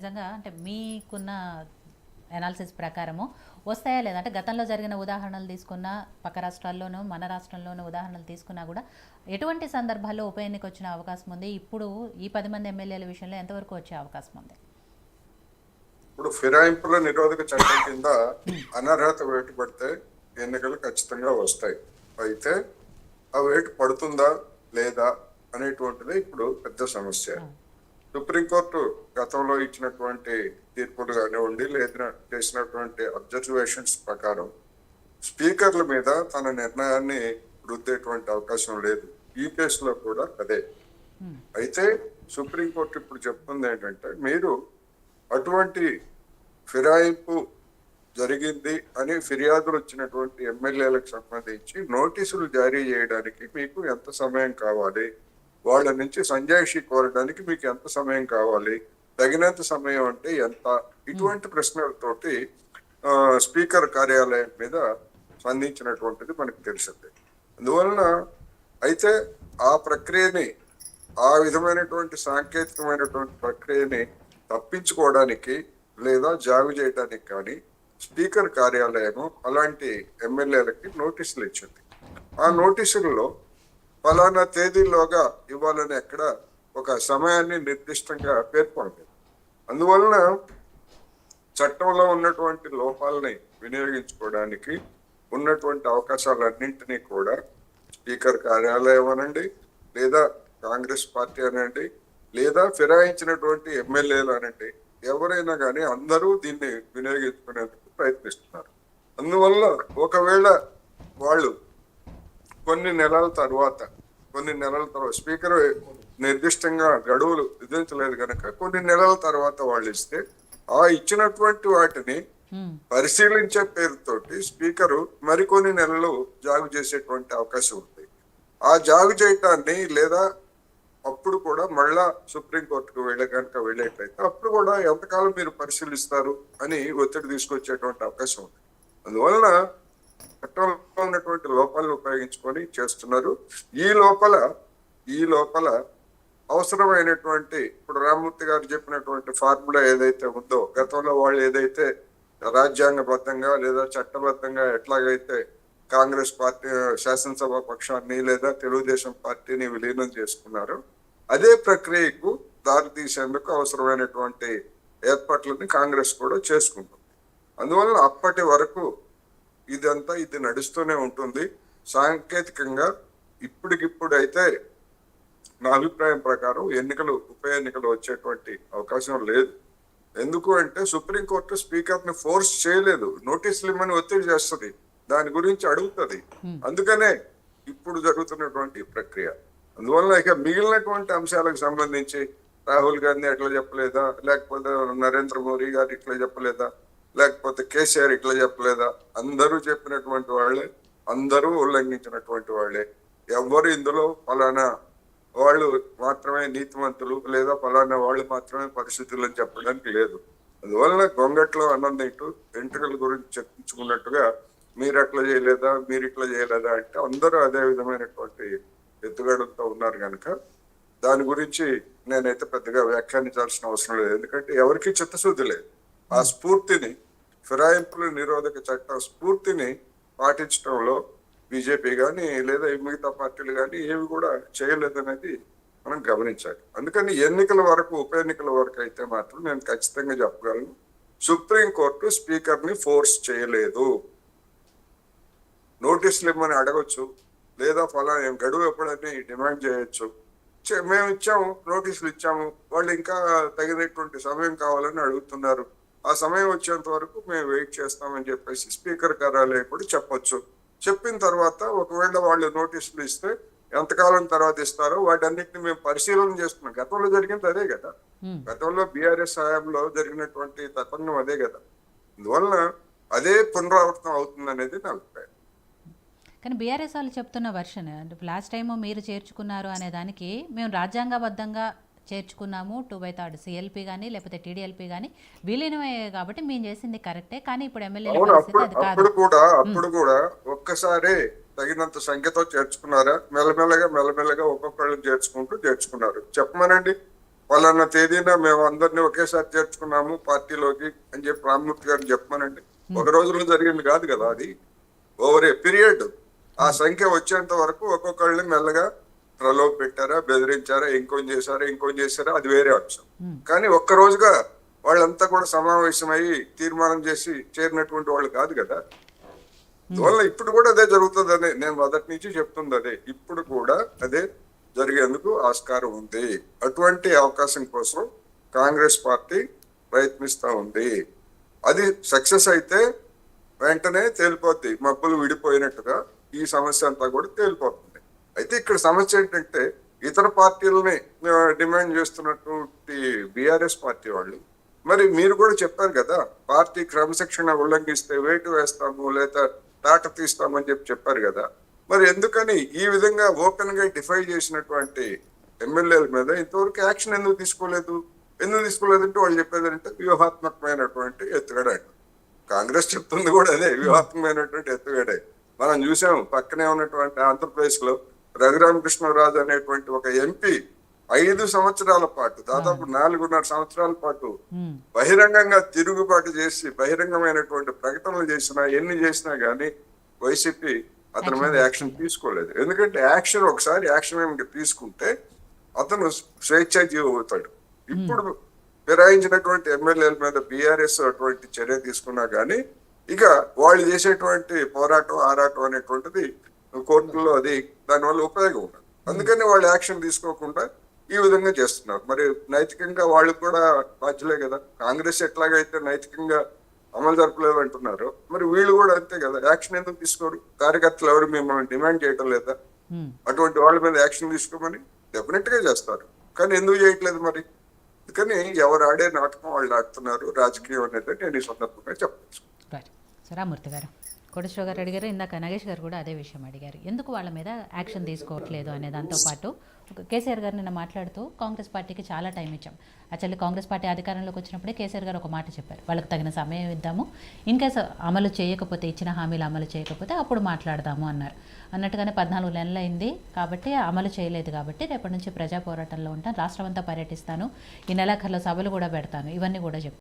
నిజంగా అంటే మీకున్న అనాలిసిస్ ప్రకారము వస్తాయా లేదా? అంటే గతంలో జరిగిన ఉదాహరణలు తీసుకున్నా, పక్క రాష్ట్రాల్లోనూ, మన రాష్ట్రంలోనూ ఉదాహరణలు తీసుకున్నా కూడా ఎటువంటి సందర్భాల్లో ఉప ఎన్నిక వచ్చిన అవకాశం ఉంది? ఇప్పుడు ఈ 10 మంది ఎమ్మెల్యేల విషయంలో ఎంతవరకు వచ్చే అవకాశం ఉంది? ఇప్పుడు ఫిరాయింపుల నిరోధక చట్టం కింద అనర్హత వేటు పడితే ఎన్నికలు ఖచ్చితంగా వస్తాయి. అయితే ఆ వేటు పడుతుందా లేదా అనేటువంటిది ఇప్పుడు పెద్ద సమస్య. సుప్రీంకోర్టు గతంలో ఇచ్చినటువంటి తీర్పులు కానివ్వండి, లేదా చేసినటువంటి అబ్జర్వేషన్స్ ప్రకారం స్పీకర్ల మీద తన నిర్ణయాన్ని రుద్దేటువంటి అవకాశం లేదు. ఈ కేసులో కూడా అదే. అయితే సుప్రీంకోర్టు ఇప్పుడు చెప్తుంది ఏంటంటే, మీరు అటువంటి ఫిరాయింపు జరిగింది అని ఫిర్యాదులు వచ్చినటువంటి ఎమ్మెల్యేలకు సంబంధించి నోటీసులు జారీ చేయడానికి మీకు ఎంత సమయం కావాలి, వాళ్ళ నుంచి సంజాయిషి కోరడానికి మీకు ఎంత సమయం కావాలి, తగినంత సమయం అంటే ఎంత, ఇటువంటి ప్రశ్నలతోటి స్పీకర్ కార్యాలయం మీద స్పందించినటువంటిది మనకు తెలిసింది. అందువలన అయితే ఆ ప్రక్రియని, ఆ విధమైనటువంటి సాంకేతికమైనటువంటి ప్రక్రియని తప్పించుకోవడానికి లేదా జాగు చేయడానికి కానీ స్పీకర్ కార్యాలయము అలాంటి ఎమ్మెల్యేలకి నోటీసులు ఇచ్చింది. ఆ నోటీసులలో ఫలానా తేదీలోగా ఇవ్వాలని ఎక్కడ ఒక సమయాన్ని నిర్దిష్టంగా పేర్కొంది. అందువలన చట్టంలో ఉన్నటువంటి లోపాలని వినియోగించుకోవడానికి ఉన్నటువంటి అవకాశాలన్నింటినీ కూడా స్పీకర్ కార్యాలయం అనండి, లేదా కాంగ్రెస్ పార్టీ అనండి, లేదా ఫిరాయించినటువంటి ఎమ్మెల్యేలు అనండి, ఎవరైనా కానీ అందరూ దీన్ని వినియోగించుకునేందుకు ప్రయత్నిస్తున్నారు. అందువల్ల ఒకవేళ వాళ్ళు కొన్ని నెలల తర్వాత స్పీకర్ నిర్దిష్టంగా గడువులు విధించలేదు కనుక కొన్ని నెలల తర్వాత వాళ్ళు ఇస్తే ఆ ఇచ్చినటువంటి వాటిని పరిశీలించే పేరుతోటి స్పీకరు మరికొన్ని నెలలు జాగు చేసేటువంటి అవకాశం ఉంది. ఆ జాగు చేయటాన్ని లేదా అప్పుడు కూడా మళ్ళా సుప్రీంకోర్టుకు వెళ్ళేట్లయితే అప్పుడు కూడా ఎంతకాలం మీరు పరిశీలిస్తారు అని ఒత్తిడి తీసుకొచ్చేటువంటి అవకాశం ఉంది. అందువలన చట్టంలో ఉన్నటువంటి లోపాలను ఉపయోగించుకొని చేస్తున్నారు. ఈ లోపల అవసరమైనటువంటి, ఇప్పుడు రామ్మూర్తి గారు చెప్పినటువంటి ఫార్ములా ఏదైతే ఉందో, గతంలో వాళ్ళు ఏదైతే రాజ్యాంగబద్ధంగా లేదా చట్టబద్ధంగా ఎట్లాగైతే కాంగ్రెస్ పార్టీ శాసనసభ పక్షాన్ని లేదా తెలుగుదేశం పార్టీని విలీనం చేసుకున్నారు, అదే ప్రక్రియకు దారి తీసేందుకు అవసరమైనటువంటి ఏర్పాట్లని కాంగ్రెస్ కూడా చేసుకుంటుంది. అందువల్ల అప్పటి వరకు ఇది నడుస్తూనే ఉంటుంది. సాంకేతికంగా ఇప్పటికిప్పుడు అయితే నా అభిప్రాయం ప్రకారం ఉప ఎన్నికలు వచ్చేటువంటి అవకాశం లేదు. ఎందుకు అంటే సుప్రీంకోర్టు స్పీకర్ ని ఫోర్స్ చేయలేదు, నోటీసులు ఇమ్మని ఒత్తిడి చేస్తుంది, దాని గురించి అడుగుతుంది. అందుకనే ఇప్పుడు జరుగుతున్నటువంటి ప్రక్రియ. అందువల్ల ఇక మిగిలినటువంటి అంశాలకు సంబంధించి రాహుల్ గాంధీ ఎట్లా చెప్పలేదా, లేకపోతే నరేంద్ర మోడీ గారు ఇట్లా చెప్పలేదా, లేకపోతే కేసీఆర్ ఇట్లా చెప్పలేదా, అందరూ చెప్పినటువంటి వాళ్ళే, అందరూ ఉల్లంఘించినటువంటి వాళ్ళే. ఎవ్వరు ఇందులో ఫలానా వాళ్ళు మాత్రమే నీతివంతులు లేదా ఫలానా వాళ్ళు మాత్రమే పరిస్థితులు అని చెప్పడానికి లేదు. అందువలన గొంగట్లో అన్నం తింటూ వెంట్రుకల గురించి చర్చించుకున్నట్టుగా మీరు అట్లా చేయలేదా, మీరు ఇట్లా చేయలేదా అంటే అందరూ అదే విధమైనటువంటి ఎత్తుగడలతో ఉన్నారు కనుక దాని గురించి నేనైతే పెద్దగా వ్యాఖ్యానించాల్సిన అవసరం లేదు. ఎందుకంటే ఎవరికి చిత్తశుద్ధి లేదు. ఆ స్ఫూర్తిని, ఫిరాయింపుల నిరోధక చట్టం స్ఫూర్తిని పాటించడంలో బీజేపీ కానీ లేదా మిగతా పార్టీలు కానీ ఏవి కూడా చేయలేదనేది మనం గమనించాలి. అందుకని ఉప ఎన్నికల వరకు అయితే మాత్రం నేను ఖచ్చితంగా చెప్పగలను, సుప్రీంకోర్టు స్పీకర్ ని ఫోర్స్ చేయలేదు. నోటీసులు ఇవ్వమని అడగొచ్చు, లేదా ఫలానా గడువు ఎప్పుడని డిమాండ్ చేయొచ్చు. మేము ఇచ్చాము, నోటీసులు ఇచ్చాము, వాళ్ళు ఇంకా తగినటువంటి సమయం కావాలని అడుగుతున్నారు, ఆ సమయం వచ్చేంత వరకు మేము వెయిట్ చేస్తామని చెప్పేసి స్పీకర్ కార్యాలయం కూడా చెప్పొచ్చు. చెప్పిన తర్వాత ఒకవేళ వాళ్ళు నోటీసులు ఇస్తే ఎంతకాలం తర్వాత ఇస్తారో వాటన్నిటిని మేము పరిశీలన చేస్తున్నాం. గతంలో జరిగింది అదే కదా, గతంలో బీఆర్ఎస్ హయాంలో జరిగినటువంటి తతంగం అదే కదా. అందువలన అదే పునరావృతం అవుతుంది అనేది నా అభిప్రాయం. కానీ బీఆర్ఎస్ వాళ్ళు చెప్తున్న వర్షన్ అంటే లాస్ట్ టైం మీరు చేర్చుకున్నారు అనే దానికి మేము రాజ్యాంగబద్ధంగా చేర్చుకున్నాము 2/3 సిఎల్పి కానీ లేకపోతే టీడీఎల్పీ కానీ విలీనమే కాబట్టి మేము చేసింది కరెక్టే, కానీ ఇప్పుడు ఎమ్మెల్యేల పరిస్థితి అది కాదు. అప్పుడు కూడా ఒక్కసారి తగినంత సంఖ్యతో చేర్చుకున్నారా? మెల్లమెల్లగా ఒక్కొక్కళ్ళని చేర్చుకున్నారు. చెప్పమనండి, పలానా తేదీన మేము అందరినీ ఒకేసారి చేర్చుకున్నాము పార్టీలోకి అని చెప్పి రామ్మూర్తి గారిని చెప్పమనండి. ఒక రోజులో జరిగింది కాదు కదా అది. ఓవర్ ఏ పీరియడ్ ఆ సంఖ్య వచ్చేంత వరకు ఒక్కొక్కళ్ళని మెల్లగా ప్రలోభ పెట్టారా, బెదిరించారా, ఇంకొంచెం చేశారా, అది వేరే అంశం. కానీ ఒక్క రోజుగా వాళ్ళంతా కూడా సమావేశమయ్యి తీర్మానం చేసి చేరినటువంటి వాళ్ళు కాదు కదా. అందువల్ల ఇప్పుడు కూడా అదే జరుగుతుందనే నేను మొదటి నుంచి చెప్తుంది అదే. ఇప్పుడు కూడా అదే జరిగేందుకు ఆస్కారం ఉంది. అటువంటి అవకాశం కోసం కాంగ్రెస్ పార్టీ ప్రయత్నిస్తా ఉంది. అది సక్సెస్ అయితే వెంటనే తేలిపోద్ది, మబ్బులు విడిపోయినట్టుగా ఈ సమస్య అంతా కూడా తేలిపోతుంది. అయితే ఇక్కడ సమస్య ఏంటంటే ఇతర పార్టీలని డిమాండ్ చేస్తున్నటువంటి బీఆర్ఎస్ పార్టీ వాళ్ళు, మరి మీరు కూడా చెప్పారు కదా పార్టీ క్రమశిక్షణ ఉల్లంఘిస్తే వేటు వేస్తాము లేదా తాట తీస్తామని చెప్పారు కదా. మరి ఎందుకని ఈ విధంగా ఓపెన్ గా డిఫై చేసినటువంటి ఎమ్మెల్యేల మీద ఇంతవరకు యాక్షన్ ఎందుకు తీసుకోలేదంటే వాళ్ళు చెప్పేదంటే వ్యూహాత్మకమైనటువంటి ఎత్తుగడ. కాంగ్రెస్ చెప్తుంది కూడా అదే, వ్యూహాత్మకమైనటువంటి ఎత్తుగడే. మనం చూసాం పక్కనే ఉన్నటువంటి ఆంధ్రప్రదేశ్ లో రఘురామకృష్ణరాజు అనేటువంటి ఒక ఎంపీ 5 సంవత్సరాల పాటు, దాదాపు 4.5 సంవత్సరాల పాటు బహిరంగంగా తిరుగుబాటు చేసి బహిరంగమైనటువంటి ప్రకటనలు చేసినా ఎన్ని చేసినా గానీ వైసీపీ అతని మీద యాక్షన్ తీసుకోలేదు. ఎందుకంటే ఒకసారి యాక్షన్ ఏమిటి తీసుకుంటే అతను స్వేచ్ఛాజీవి అవుతాడు. ఇప్పుడు ఫిరాయించినటువంటి ఎమ్మెల్యేల మీద బీఆర్ఎస్ అటువంటి చర్య తీసుకున్నా గానీ ఇక వాళ్ళు చేసేటువంటి ఆరాటం అనేటువంటిది కోర్టులో అది దానివల్ల ఉపయోగం ఉండదు. అందుకని వాళ్ళు యాక్షన్ తీసుకోకుండా ఈ విధంగా చేస్తున్నారు. మరి నైతికంగా వాళ్ళు కూడా బాధ్యులే కదా. కాంగ్రెస్ ఎట్లాగైతే నైతికంగా అమలు జరపలేదు అంటున్నారు, మరి వీళ్ళు కూడా అంతే కదా. యాక్షన్ ఎందుకు తీసుకోరు? కార్యకర్తలు ఎవరు మిమ్మల్ని డిమాండ్ చేయడం లేదా అటువంటి వాళ్ళ మీద యాక్షన్ తీసుకోమని? డెఫినెట్ గా చేస్తారు, కానీ ఎందుకు చేయట్లేదు మరి? అందుకని ఎవరు ఆడే నాటకం వాళ్ళు ఆడుతున్నారు. రాజకీయం అనేది నేను ఈ సందర్భంగా చెప్పచ్చు. రామ్మూర్తి గారు, కోటేశ్వర గారు అడిగారు, ఇందాక నగేష్ గారు కూడా అదే విషయం అడిగారు, ఎందుకు వాళ్ళ మీద యాక్షన్ తీసుకోవట్లేదు అనే దాంతో పాటు కేసీఆర్ గారు నిన్న మాట్లాడుతూ కాంగ్రెస్ పార్టీకి చాలా టైం ఇచ్చాం. యాక్చువల్లీ కాంగ్రెస్ పార్టీ అధికారంలోకి వచ్చినప్పుడే కేసీఆర్ గారు ఒక మాట చెప్పారు, వాళ్ళకి తగిన సమయం ఇద్దాము, ఇన్ కేసు అమలు చేయకపోతే, ఇచ్చిన హామీలు అమలు చేయకపోతే అప్పుడు మాట్లాడదాము అన్నారు. అన్నట్టుగానే 14 నెలలు అయింది కాబట్టి అమలు చేయలేదు కాబట్టి రేపటి నుంచి ప్రజా పోరాటంలో ఉంటాను, రాష్ట్రం అంతా పర్యటిస్తాను, ఈ నెలాఖరులో సభలు కూడా పెడతాను, ఇవన్నీ కూడా చెప్తాను.